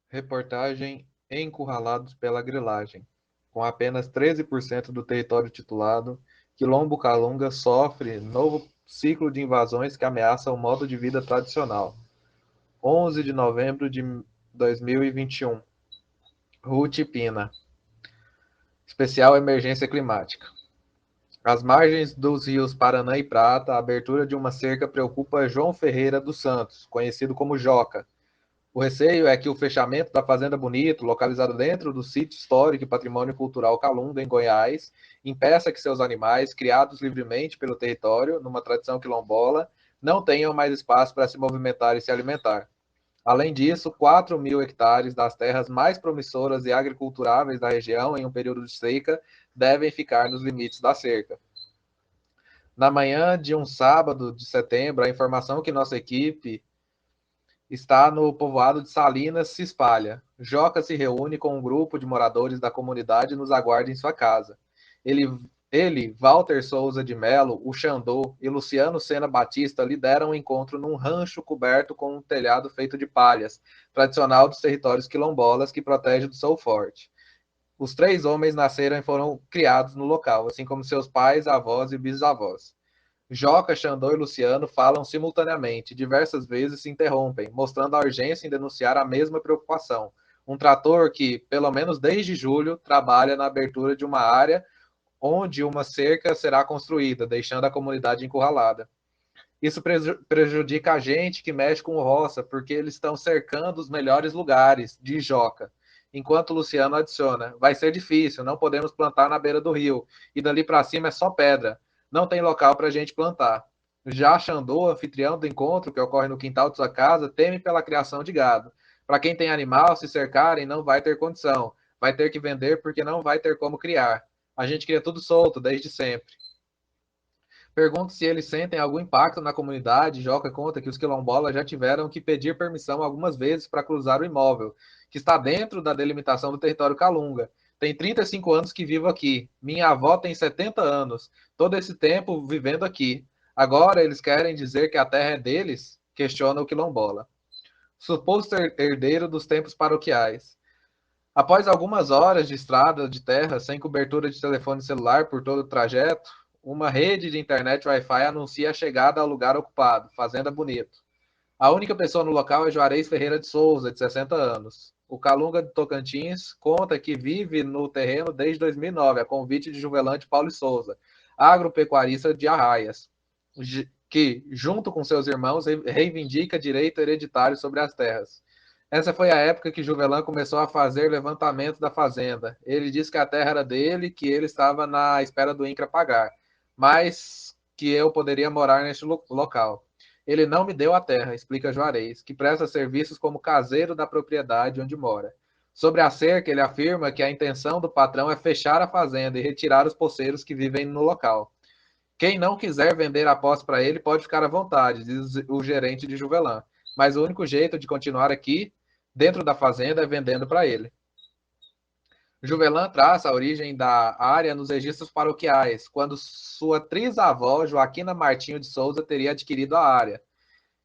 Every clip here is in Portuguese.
Reportagem Encurralados pela grilagem. Com apenas 13% do território titulado, Quilombo Calunga sofre novo ciclo de invasões que ameaça o modo de vida tradicional. 11 de novembro de 2021. Ruth Pina. Especial Emergência Climática. Às margens dos rios Paraná e Prata, a abertura de uma cerca preocupa João Ferreira dos Santos, conhecido como Joca. O receio é que o fechamento da Fazenda Bonito, localizada dentro do sítio histórico e patrimônio cultural Calunga, em Goiás, impeça que seus animais, criados livremente pelo território, numa tradição quilombola, não tenham mais espaço para se movimentar e se alimentar. Além disso, 4.000 hectares das terras mais promissoras e agriculturáveis da região, em um período de seca, devem ficar nos limites da cerca. Na manhã de um sábado de setembro, a informação que nossa equipe está no povoado de Salinas se espalha. Joca se reúne com um grupo de moradores da comunidade e nos aguarda em sua casa. Ele, Walter Souza de Melo, o Xandô e Luciano Sena Batista lideram o encontro num rancho coberto com um telhado feito de palhas, tradicional dos territórios quilombolas que protege do sol forte. Os três homens nasceram e foram criados no local, assim como seus pais, avós e bisavós. Joca, Xandô e Luciano falam simultaneamente, diversas vezes se interrompem, mostrando a urgência em denunciar a mesma preocupação. Um trator que, pelo menos desde julho, trabalha na abertura de uma área onde uma cerca será construída, deixando a comunidade encurralada. Isso prejudica a gente que mexe com roça, porque eles estão cercando os melhores lugares, de Joca. Enquanto Luciano adiciona, vai ser difícil, não podemos plantar na beira do rio, e dali para cima é só pedra, não tem local para a gente plantar. Já Xandô, anfitrião do encontro, que ocorre no quintal de sua casa, teme pela criação de gado. Para quem tem animal, se cercarem, não vai ter condição, vai ter que vender porque não vai ter como criar. A gente cria tudo solto, desde sempre. Pergunto se eles sentem algum impacto na comunidade. Joca conta que os quilombolas já tiveram que pedir permissão algumas vezes para cruzar o imóvel, que está dentro da delimitação do território Calunga. Tem 35 anos que vivo aqui. Minha avó tem 70 anos. Todo esse tempo vivendo aqui. Agora eles querem dizer que a terra é deles? Questiona o quilombola. Suposto herdeiro dos tempos paroquiais. Após algumas horas de estrada de terra sem cobertura de telefone celular por todo o trajeto, uma rede de internet Wi-Fi anuncia a chegada ao lugar ocupado, Fazenda Bonito. A única pessoa no local é Juarez Ferreira de Souza, de 60 anos. O Calunga de Tocantins conta que vive no terreno desde 2009, a convite de Juvelante Paulo Souza, agropecuarista de Arraias, que, junto com seus irmãos, reivindica direito hereditário sobre as terras. Essa foi a época que Juvelan começou a fazer levantamento da fazenda. Ele disse que a terra era dele, que ele estava na espera do INCRA pagar, mas que eu poderia morar neste local. Ele não me deu a terra, explica Juarez, que presta serviços como caseiro da propriedade onde mora. Sobre a cerca, ele afirma que a intenção do patrão é fechar a fazenda e retirar os poceiros que vivem no local. Quem não quiser vender a posse para ele pode ficar à vontade, diz o gerente de Juvelan. Mas o único jeito de continuar aqui, dentro da fazenda, é vendendo para ele. Juvelan traça a origem da área nos registros paroquiais, quando sua trisavó, Joaquina Martinho de Souza, teria adquirido a área.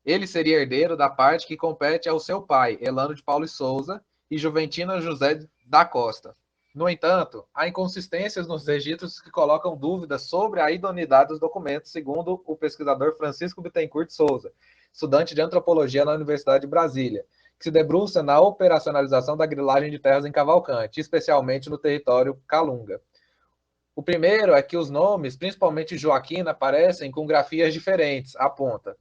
Ele seria herdeiro da parte que compete ao seu pai, Elano de Paulo e Souza, e Juventina José da Costa. No entanto, há inconsistências nos registros que colocam dúvidas sobre a idoneidade dos documentos, segundo o pesquisador Francisco Bittencourt de Souza, estudante de antropologia na Universidade de Brasília, que se debruça na operacionalização da grilagem de terras em Cavalcante, especialmente no território Calunga. O primeiro é que os nomes, principalmente Joaquina, aparecem com grafias diferentes, aponta.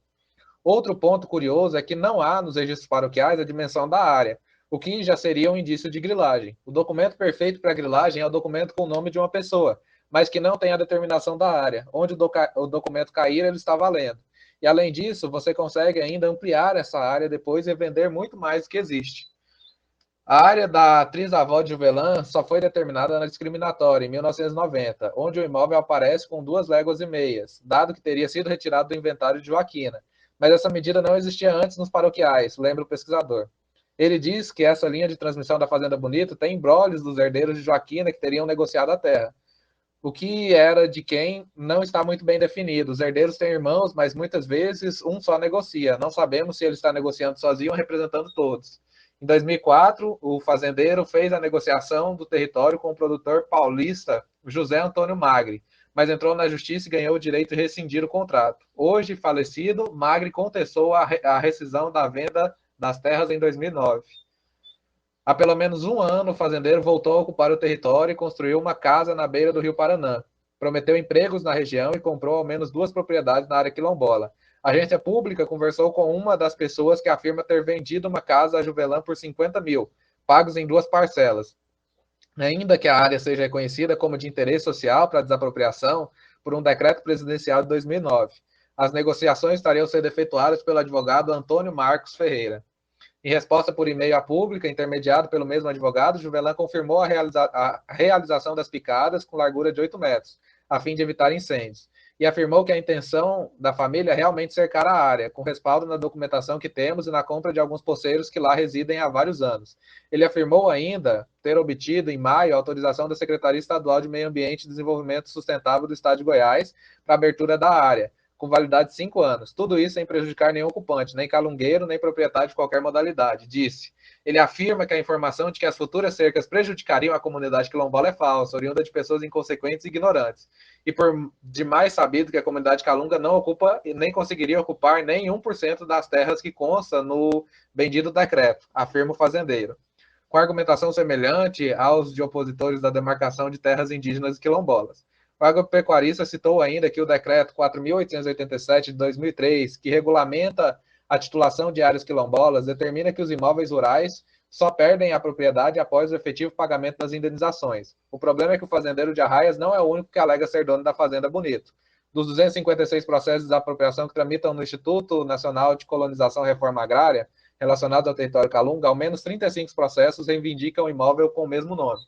Outro ponto curioso é que não há nos registros paroquiais a dimensão da área, o que já seria um indício de grilagem. O documento perfeito para grilagem é o documento com o nome de uma pessoa, mas que não tem a determinação da área. Onde o documento cair, ele está valendo. E além disso, você consegue ainda ampliar essa área depois e vender muito mais do que existe. A área da trisavó de Juvelan só foi determinada na discriminatória, em 1990, onde o imóvel aparece com 2,5 léguas, dado que teria sido retirado do inventário de Joaquina. Mas essa medida não existia antes nos paroquiais, lembra o pesquisador. Ele diz que essa linha de transmissão da Fazenda Bonito tem embrólios dos herdeiros de Joaquina que teriam negociado a terra. O que era de quem não está muito bem definido. Os herdeiros têm irmãos, mas muitas vezes um só negocia. Não sabemos se ele está negociando sozinho ou representando todos. Em 2004, o fazendeiro fez a negociação do território com o produtor paulista José Antônio Magri, mas entrou na justiça e ganhou o direito de rescindir o contrato. Hoje, falecido, Magri contestou a rescisão da venda das terras em 2009. Há pelo menos um ano, o fazendeiro voltou a ocupar o território e construiu uma casa na beira do rio Paraná. Prometeu empregos na região e comprou ao menos 2 propriedades na área quilombola. A agência pública conversou com uma das pessoas que afirma ter vendido uma casa a Juvelã por 50 mil, pagos em 2 parcelas. Ainda que a área seja reconhecida como de interesse social para desapropriação por um decreto presidencial de 2009, as negociações estariam sendo efetuadas pelo advogado Antônio Marcos Ferreira. Em resposta por e-mail à pública, intermediado pelo mesmo advogado, Juvelan confirmou a realização das picadas com largura de 8 metros, a fim de evitar incêndios, e afirmou que a intenção da família é realmente cercar a área, com respaldo na documentação que temos e na compra de alguns poceiros que lá residem há vários anos. Ele afirmou ainda ter obtido, em maio, a autorização da Secretaria Estadual de Meio Ambiente e Desenvolvimento Sustentável do Estado de Goiás para a abertura da área, com validade de 5 anos. Tudo isso sem prejudicar nenhum ocupante, nem calungueiro, nem proprietário de qualquer modalidade, disse. Ele afirma que a informação de que as futuras cercas prejudicariam a comunidade quilombola é falsa, oriunda de pessoas inconsequentes e ignorantes. E por demais sabido que a comunidade calunga não ocupa e nem conseguiria ocupar nem 1% das terras que consta no bendito decreto, afirma o fazendeiro. Com argumentação semelhante aos de opositores da demarcação de terras indígenas e quilombolas. O agropecuarista citou ainda que o decreto 4.887 de 2003, que regulamenta a titulação de áreas quilombolas, determina que os imóveis rurais só perdem a propriedade após o efetivo pagamento das indenizações. O problema é que o fazendeiro de Arraias não é o único que alega ser dono da Fazenda Bonito. Dos 256 processos de desapropriação que tramitam no Instituto Nacional de Colonização e Reforma Agrária, relacionados ao território Calunga, ao menos 35 processos reivindicam o imóvel com o mesmo nome.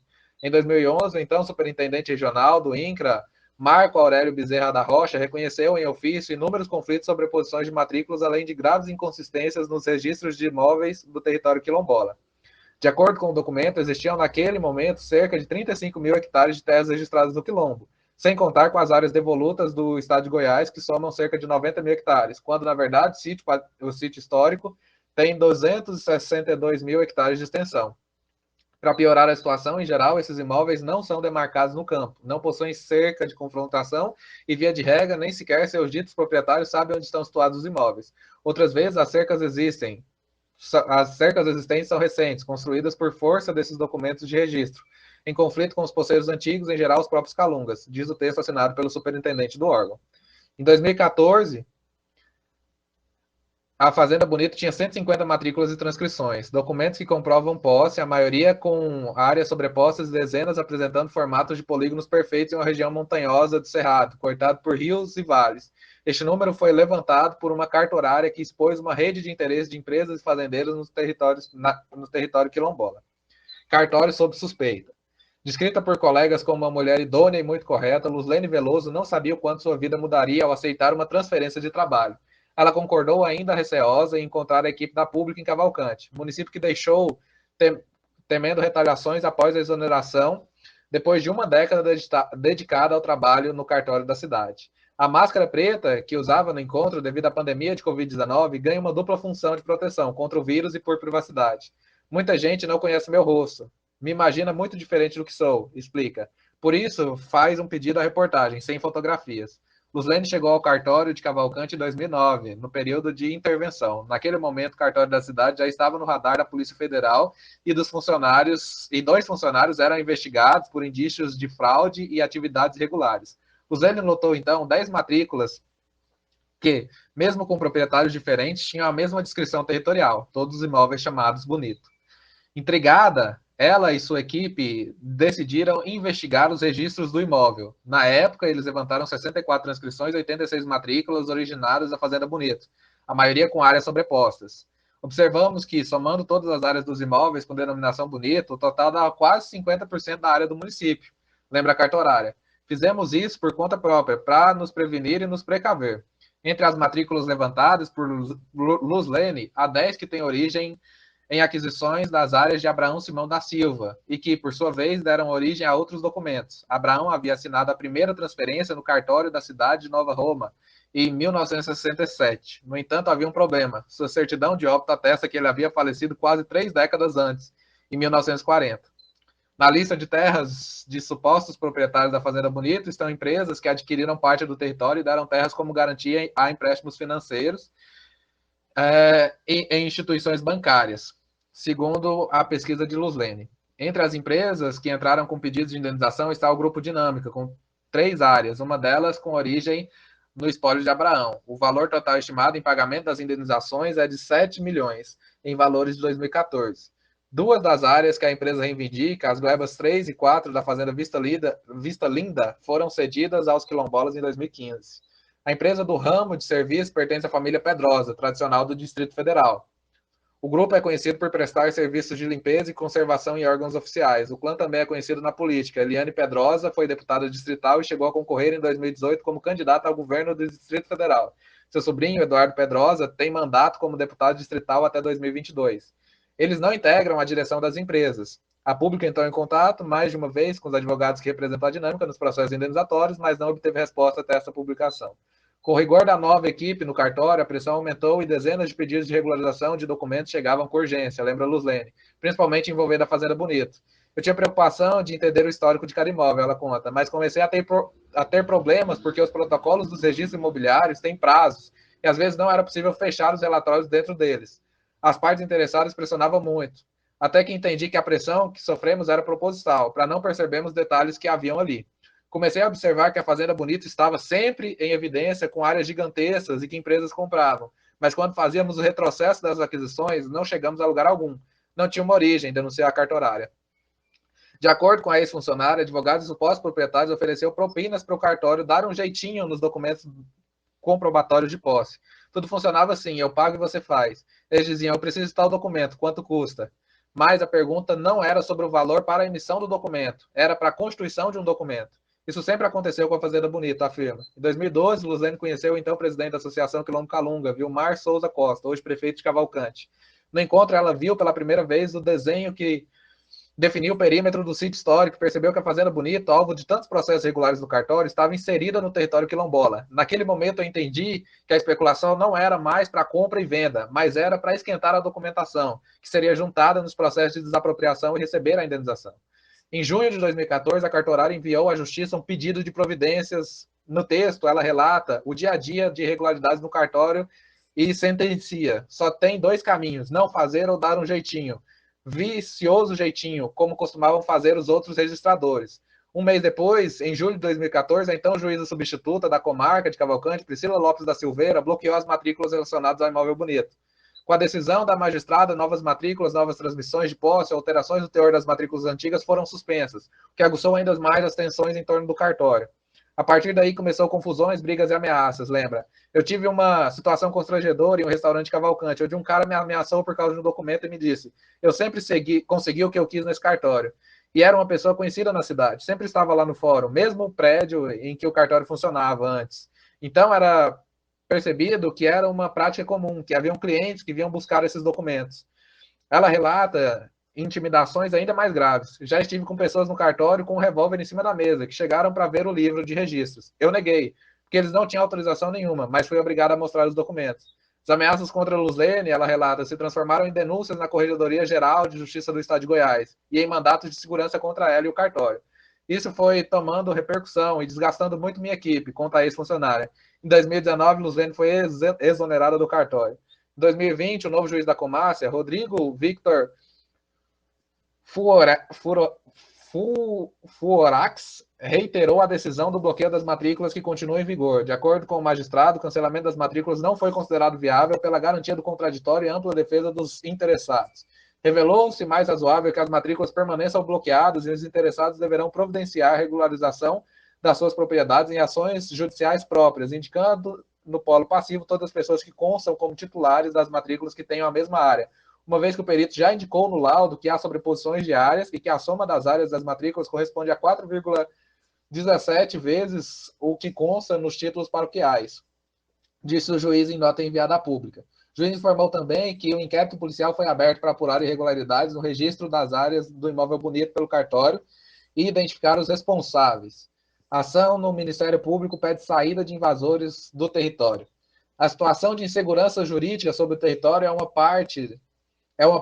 Em 2011, o então superintendente regional do INCRA, Marco Aurélio Bezerra da Rocha, reconheceu em ofício inúmeros conflitos sobre posições de matrículas, além de graves inconsistências nos registros de imóveis do território quilombola. De acordo com o documento, existiam naquele momento cerca de 35 mil hectares de terras registradas no quilombo, sem contar com as áreas devolutas do estado de Goiás, que somam cerca de 90 mil hectares, quando, na verdade, o sítio histórico tem 262 mil hectares de extensão. Para piorar a situação, em geral, esses imóveis não são demarcados no campo, não possuem cerca de confrontação e, via de regra, nem sequer seus ditos proprietários sabem onde estão situados os imóveis. Outras vezes, as cercas existentes são recentes, construídas por força desses documentos de registro, em conflito com os poceiros antigos, em geral, os próprios calungas, diz o texto assinado pelo superintendente do órgão. Em 2014, a Fazenda Bonito tinha 150 matrículas e transcrições, documentos que comprovam posse, a maioria com áreas sobrepostas e dezenas apresentando formatos de polígonos perfeitos em uma região montanhosa do Cerrado, cortado por rios e vales. Este número foi levantado por uma cartorária que expôs uma rede de interesse de empresas e fazendeiros no território quilombola. Cartório sob suspeita. Descrita por colegas como uma mulher idônea e muito correta, Luzlene Veloso não sabia o quanto sua vida mudaria ao aceitar uma transferência de trabalho. Ela concordou ainda receosa em encontrar a equipe da Pública em Cavalcante, município que deixou temendo retaliações após a exoneração, depois de uma década dedicada ao trabalho no cartório da cidade. A máscara preta, que usava no encontro devido à pandemia de Covid-19, ganha uma dupla função de proteção contra o vírus e por privacidade. Muita gente não conhece meu rosto. Me imagina muito diferente do que sou, explica. Por isso, faz um pedido à reportagem, sem fotografias. Luzlene chegou ao cartório de Cavalcante em 2009, no período de intervenção. Naquele momento, o cartório da cidade já estava no radar da Polícia Federal e dos funcionários, e 2 funcionários eram investigados por indícios de fraude e atividades irregulares. Luzlene notou, então, 10 matrículas que, mesmo com proprietários diferentes, tinham a mesma descrição territorial, todos os imóveis chamados Bonito. Intrigada, ela e sua equipe decidiram investigar os registros do imóvel. Na época, eles levantaram 64 transcrições e 86 matrículas originadas da Fazenda Bonito, a maioria com áreas sobrepostas. Observamos que, somando todas as áreas dos imóveis com denominação Bonito, o total dá quase 50% da área do município, lembra a cartorária. Fizemos isso por conta própria, para nos prevenir e nos precaver. Entre as matrículas levantadas por Luzlene, há 10 que têm origem em aquisições das áreas de Abraão Simão da Silva, e que, por sua vez, deram origem a outros documentos. Abraão havia assinado a primeira transferência no cartório da cidade de Nova Roma, em 1967. No entanto, havia um problema. Sua certidão de óbito atesta que ele havia falecido quase 3 décadas antes, em 1940. Na lista de terras de supostos proprietários da Fazenda Bonito estão empresas que adquiriram parte do território e deram terras como garantia a empréstimos financeiros em instituições bancárias, segundo a pesquisa de Luslene. Entre as empresas que entraram com pedidos de indenização está o Grupo Dinâmica, com 3 áreas, uma delas com origem no espólio de Abraão. O valor total estimado em pagamento das indenizações é de 7 milhões, em valores de 2014. 2 das áreas que a empresa reivindica, as glebas 3 e 4 da Fazenda Vista Linda, foram cedidas aos quilombolas em 2015. A empresa do ramo de serviço pertence à família Pedrosa, tradicional do Distrito Federal. O grupo é conhecido por prestar serviços de limpeza e conservação em órgãos oficiais. O clã também é conhecido na política. Eliane Pedrosa foi deputada distrital e chegou a concorrer em 2018 como candidata ao governo do Distrito Federal. Seu sobrinho, Eduardo Pedrosa, tem mandato como deputado distrital até 2022. Eles não integram a direção das empresas. A Pública entrou em contato mais de uma vez com os advogados que representam a dinâmica nos processos indenizatórios, mas não obteve resposta até essa publicação. Com o rigor da nova equipe no cartório, a pressão aumentou e dezenas de pedidos de regularização de documentos chegavam com urgência, lembra Luslene, principalmente envolvendo a Fazenda Bonito. Eu tinha preocupação de entender o histórico de cada imóvel, ela conta, mas comecei a ter problemas porque os protocolos dos registros imobiliários têm prazos e às vezes não era possível fechar os relatórios dentro deles. As partes interessadas pressionavam muito, até que entendi que a pressão que sofremos era proposital, para não percebermos detalhes que haviam ali. Comecei a observar que a Fazenda Bonito estava sempre em evidência com áreas gigantescas e que empresas compravam. Mas quando fazíamos o retrocesso das aquisições, não chegamos a lugar algum. Não tinha uma origem, denunciar a cartorária. De acordo com a ex-funcionária, advogados e supostos proprietários ofereceram propinas para o cartório dar um jeitinho nos documentos comprobatórios de posse. Tudo funcionava assim, eu pago e você faz. Eles diziam, eu preciso de tal documento, quanto custa? Mas a pergunta não era sobre o valor para a emissão do documento, era para a constituição de um documento. Isso sempre aconteceu com a Fazenda Bonito, afirma. Em 2012, Luslene conheceu o então presidente da Associação Quilombo Calunga, Vilmar Souza Costa, hoje prefeito de Cavalcante. No encontro, ela viu pela primeira vez o desenho que definiu o perímetro do sítio histórico, percebeu que a Fazenda Bonito, alvo de tantos processos regulares no cartório, estava inserida no território quilombola. Naquele momento, eu entendi que a especulação não era mais para compra e venda, mas era para esquentar a documentação, que seria juntada nos processos de desapropriação e receber a indenização. Em junho de 2014, a cartorária enviou à Justiça um pedido de providências. No texto, ela relata o dia a dia de irregularidades no cartório e sentencia. Só tem 2 caminhos, não fazer ou dar um jeitinho. Vicioso jeitinho, como costumavam fazer os outros registradores. Um mês depois, em julho de 2014, a então juíza substituta da comarca de Cavalcante, Priscila Lopes da Silveira, bloqueou as matrículas relacionadas ao imóvel Bonito. Com a decisão da magistrada, novas matrículas, novas transmissões de posse, alterações do teor das matrículas antigas foram suspensas, o que aguçou ainda mais as tensões em torno do cartório. A partir daí começou confusões, brigas e ameaças, lembra? Eu tive uma situação constrangedora em um restaurante Cavalcante, onde um cara me ameaçou por causa de um documento e me disse: eu sempre consegui o que eu quis nesse cartório. E era uma pessoa conhecida na cidade, sempre estava lá no fórum, mesmo o prédio em que o cartório funcionava antes. Então era percebido que era uma prática comum, que haviam clientes que vinham buscar esses documentos. Ela relata intimidações ainda mais graves. Já estive com pessoas no cartório com um revólver em cima da mesa, que chegaram para ver o livro de registros. Eu neguei, porque eles não tinham autorização nenhuma, mas fui obrigado a mostrar os documentos. As ameaças contra a Luslene, ela relata, se transformaram em denúncias na Corregedoria Geral de Justiça do Estado de Goiás e em mandatos de segurança contra ela e o cartório. Isso foi tomando repercussão e desgastando muito minha equipe, conta a ex-funcionária. Em 2019, Luslene foi exonerada do cartório. Em 2020, o novo juiz da Comácia, Rodrigo Victor Fuorax, reiterou a decisão do bloqueio das matrículas que continua em vigor. De acordo com o magistrado, o cancelamento das matrículas não foi considerado viável pela garantia do contraditório e ampla defesa dos interessados. Revelou-se mais razoável que as matrículas permaneçam bloqueadas e os interessados deverão providenciar a regularização das suas propriedades em ações judiciais próprias, indicando no polo passivo todas as pessoas que constam como titulares das matrículas que tenham a mesma área, uma vez que o perito já indicou no laudo que há sobreposições de áreas e que a soma das áreas das matrículas corresponde a 4,17 vezes o que consta nos títulos paroquiais, disse o juiz em nota enviada à pública. O juiz informou também que o inquérito policial foi aberto para apurar irregularidades no registro das áreas do imóvel Bonito pelo cartório e identificar os responsáveis. Ação no Ministério Público pede saída de invasores do território. A situação de insegurança jurídica sobre o território é uma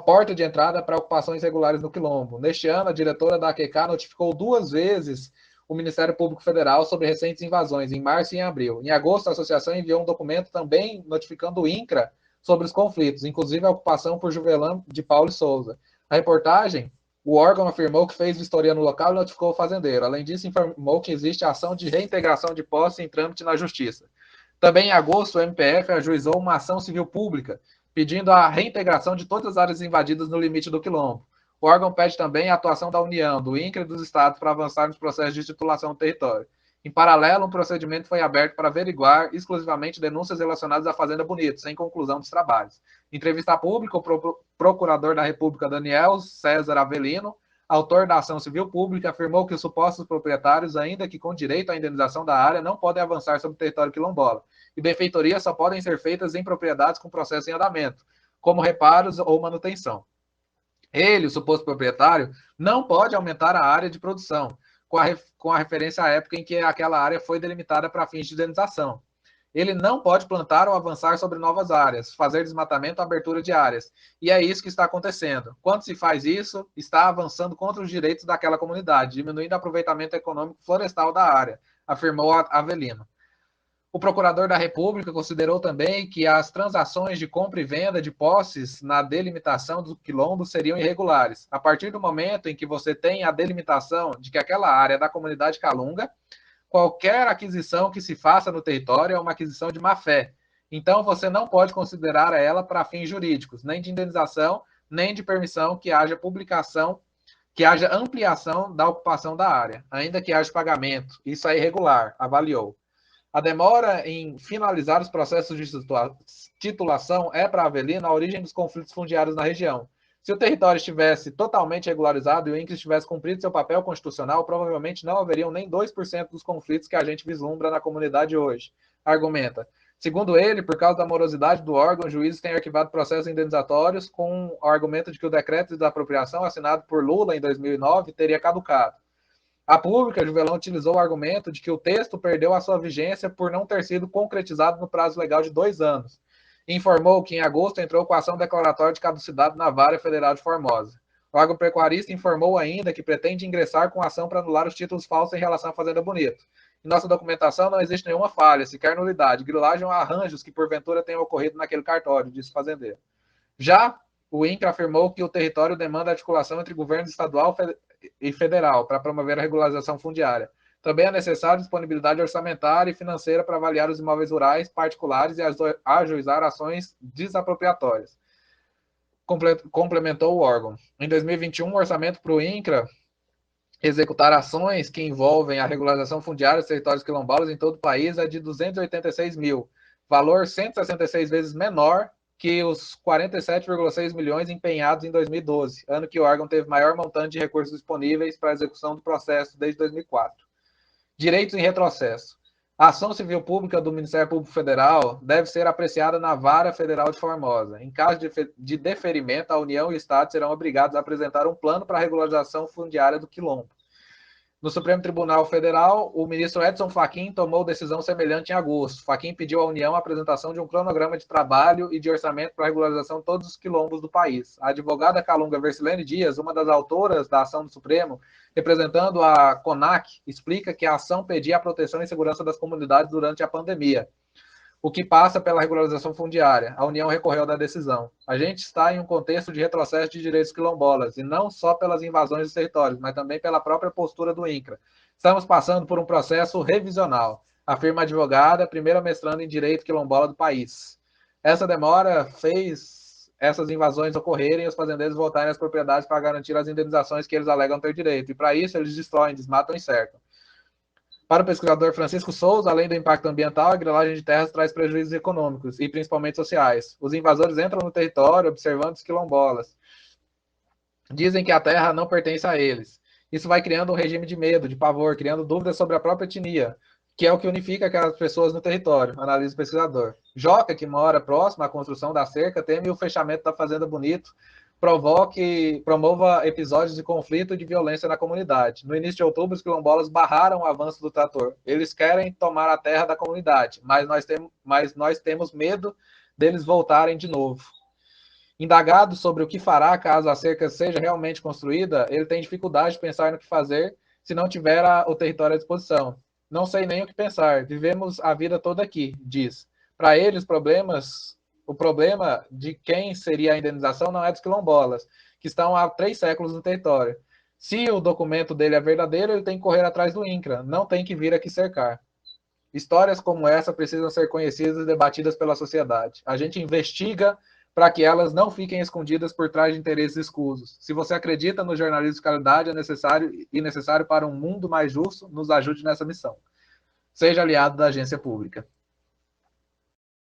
porta de entrada para ocupações irregulares no Quilombo. Neste ano, a diretora da AQK notificou 2 vezes o Ministério Público Federal sobre recentes invasões, em março e em abril. Em agosto, a associação enviou um documento também notificando o INCRA sobre os conflitos, inclusive a ocupação por Juvelan de Paulo e Souza. A reportagem, o órgão afirmou que fez vistoria no local e notificou o fazendeiro. Além disso, informou que existe ação de reintegração de posse em trâmite na Justiça. Também em agosto, o MPF ajuizou uma ação civil pública pedindo a reintegração de todas as áreas invadidas no limite do Quilombo. O órgão pede também a atuação da União, do INCRA e dos estados para avançar nos processos de titulação do território. Em paralelo, um procedimento foi aberto para averiguar exclusivamente denúncias relacionadas à Fazenda Bonito, sem conclusão dos trabalhos. Em entrevista pública, o procurador da República, Daniel César Avelino, autor da ação civil pública, afirmou que os supostos proprietários, ainda que com direito à indenização da área, não podem avançar sobre o território quilombola, e benfeitorias só podem ser feitas em propriedades com processo em andamento, como reparos ou manutenção. Ele, o suposto proprietário, não pode aumentar a área de produção, com a referência à época em que aquela área foi delimitada para fins de indenização. Ele não pode plantar ou avançar sobre novas áreas, fazer desmatamento ou abertura de áreas. E é isso que está acontecendo. Quando se faz isso, está avançando contra os direitos daquela comunidade, diminuindo o aproveitamento econômico florestal da área, afirmou Avelino. O procurador da República considerou também que as transações de compra e venda de posses na delimitação do quilombo seriam irregulares. A partir do momento em que você tem a delimitação de que aquela área é da comunidade Calunga, qualquer aquisição que se faça no território é uma aquisição de má-fé. Então, você não pode considerar ela para fins jurídicos, nem de indenização, nem de permissão que haja publicação, que haja ampliação da ocupação da área, ainda que haja pagamento. Isso é irregular, avaliou. A demora em finalizar os processos de titulação é, para Avelino, a origem dos conflitos fundiários na região. Se o território estivesse totalmente regularizado e o INCRA tivesse cumprido seu papel constitucional, provavelmente não haveriam nem 2% dos conflitos que a gente vislumbra na comunidade hoje, argumenta. Segundo ele, por causa da morosidade do órgão, juízes têm arquivado processos indenizatórios com o argumento de que o decreto de apropriação assinado por Lula em 2009 teria caducado. A pública, Juvelão utilizou o argumento de que o texto perdeu a sua vigência por não ter sido concretizado no prazo legal de 2 anos. Informou que em agosto entrou com a ação declaratória de caducidade na Vara Federal de Formosa. O agropecuarista informou ainda que pretende ingressar com ação para anular os títulos falsos em relação à Fazenda Bonito. Em nossa documentação não existe nenhuma falha, sequer nulidade, grilagem ou arranjos que porventura tenham ocorrido naquele cartório, disse o fazendeiro. Já o INCRA afirmou que o território demanda articulação entre governo estadual e federal para promover a regularização fundiária. Também é necessária disponibilidade orçamentária e financeira para avaliar os imóveis rurais particulares e ajuizar ações desapropriatórias. Complementou o órgão. Em 2021, o orçamento para o INCRA executar ações que envolvem a regularização fundiária dos territórios quilombolas em todo o país é de 286 mil, valor 166 vezes menor que os 47,6 milhões empenhados em 2012, ano que o órgão teve maior montante de recursos disponíveis para a execução do processo desde 2004. Direitos em retrocesso. A ação civil pública do Ministério Público Federal deve ser apreciada na Vara Federal de Formosa. Em caso de deferimento, a União e o Estado serão obrigados a apresentar um plano para a regularização fundiária do quilombo. No Supremo Tribunal Federal, o ministro Edson Fachin tomou decisão semelhante em agosto. Fachin pediu à União a apresentação de um cronograma de trabalho e de orçamento para a regularização de todos os quilombos do país. A advogada Calunga Versilene Dias, uma das autoras da ação do Supremo, representando a CONAC, explica que a ação pedia a proteção e segurança das comunidades durante a pandemia, o que passa pela regularização fundiária. A União recorreu da decisão. A gente está em um contexto de retrocesso de direitos quilombolas, e não só pelas invasões dos territórios, mas também pela própria postura do INCRA. Estamos passando por um processo revisional, afirma a advogada, primeira mestranda em Direito Quilombola do país. Essa demora fez essas invasões ocorrerem e os fazendeiros voltarem às propriedades para garantir as indenizações que eles alegam ter direito. E para isso eles destroem, desmatam e cercam. Para o pesquisador Francisco Souza, além do impacto ambiental, a grilagem de terras traz prejuízos econômicos e principalmente sociais. Os invasores entram no território observando os quilombolas. Dizem que a terra não pertence a eles. Isso vai criando um regime de medo, de pavor, criando dúvidas sobre a própria etnia, que é o que unifica aquelas pessoas no território, analisa o pesquisador. Joca, que mora próximo à construção da cerca, teme o fechamento da Fazenda Bonito promova episódios de conflito e de violência na comunidade. No início de outubro, os quilombolas barraram o avanço do trator. Eles querem tomar a terra da comunidade, mas nós temos medo deles voltarem de novo. Indagado sobre o que fará caso a cerca seja realmente construída, ele tem dificuldade de pensar no que fazer se não tiver o território à disposição. Não sei nem o que pensar. Vivemos a vida toda aqui, diz. Para ele, o problema de quem seria a indenização não é dos quilombolas, que estão há 3 séculos no território. Se o documento dele é verdadeiro, ele tem que correr atrás do INCRA, não tem que vir aqui cercar. Histórias como essa precisam ser conhecidas e debatidas pela sociedade. A gente investiga para que elas não fiquem escondidas por trás de interesses escusos. Se você acredita no jornalismo de qualidade necessário para um mundo mais justo, nos ajude nessa missão. Seja aliado da agência pública.